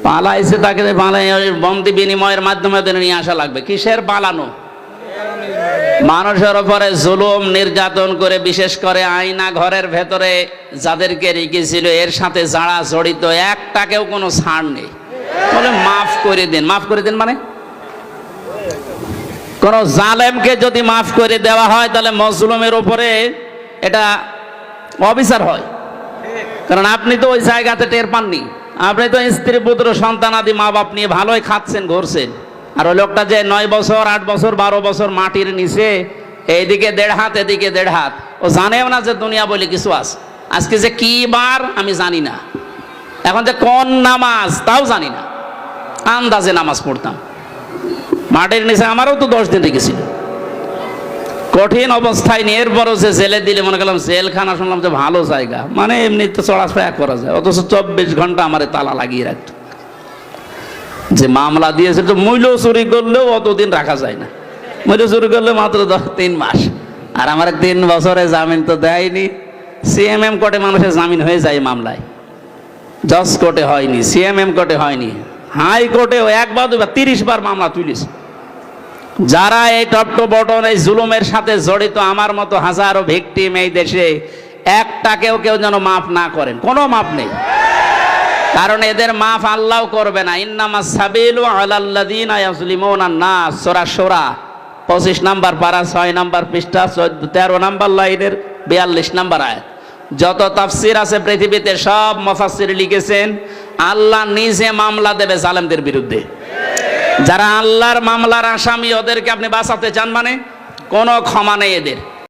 পালাইছে তাকে বন্দি বিনিময়ের মাধ্যমে নিয়ে আসা লাগবে। কিসের পালানো? মানুষের উপরে জুলুম নির্যাতন করে, বিশেষ করে আয়না ঘরের ভেতরে যাদেরকে রেখেছিল এর সাথে যারা জড়িত একটাকেও কোনো ছাড় নেই। বলে মাফ করে দিন। মাফ করে দিন মানে কোন জালেমকে যদি মাফ করে দেওয়া হয় তাহলে মজলুমের উপরে এটা অবিচার হয়। কারণ আপনি তো ওই জায়গাতে টের পাননি, আপনি তো স্ত্রী পুত্র সন্তান আদি মা বাপ নিয়ে ভালোই খাচ্ছেন ঘুরছেন। আর ওই লোকটা যে 9 বছর 8 বছর 12 বছর মাটির নিচে, এইদিকে 1.5 হাত এদিকে 1.5 হাত, ও জানেও না যে দুনিয়া বলে কিছু আছে। আজকে যে কি বার আমি জানি না, এখন যে কোন নামাজ তাও জানি না, আন্দাজে নামাজ পড়তাম মাটির নিচে। আমারও তো 10 দিন রেখেছিল কঠিন অবস্থায় নিয়ে, এরপরও যে জেলে দিলে মনে করলাম জেলখানা, শুনলাম যে ভালো জায়গা, মানে এমনি তো চড়াফেরা করা যায়, অথচ 24 ঘন্টা আমার তালা লাগিয়ে রাখত। যে মামলা দিয়েছে তো মূল্য চুরি করলেও অতদিন রাখা যায় না, মূল্য চুরি করলে মাত্র 3 মাস। আর আমার 3 বছরে জামিন তো দেয়নি। সিএমএম কোর্টে মানুষের জামিন হয়ে যায় মামলায়, জজ কোর্টে হয়নি, সিএমএম কোর্টে হয়নি, হাইকোর্টেও 1 বা 2 বা 30 বার মামলা তুলিস। যারা এই টপটো বটন এই জুলুমের সাথে জড়িত আমার মতো হাজারো ভিকটিম এই দেশে, একটাকেও কেউ যেন মাফ না করেন, কোনো মাফ নেই। কারণ এদের মাফ আল্লাহ করবে না। ইন্নামাস সাবিলু আলাল্লাযিনা ইয়াজলিমুনান নাস, সূরা শূরা 25 নম্বর পারা 6 নম্বর পৃষ্ঠা 13 নম্বর লাইনের 42 নম্বর আয়াত। যত তাফসীর আছে পৃথিবীতে সব মুফাসসির লিখেছেন আল্লাহ নিজে মামলা দেবে জালেমদের বিরুদ্ধে। যারা আল্লাহর মামলার আসামি ওদেরকে আপনি বাঁচাতে চান মানে কোনো ক্ষমা নেই এদের।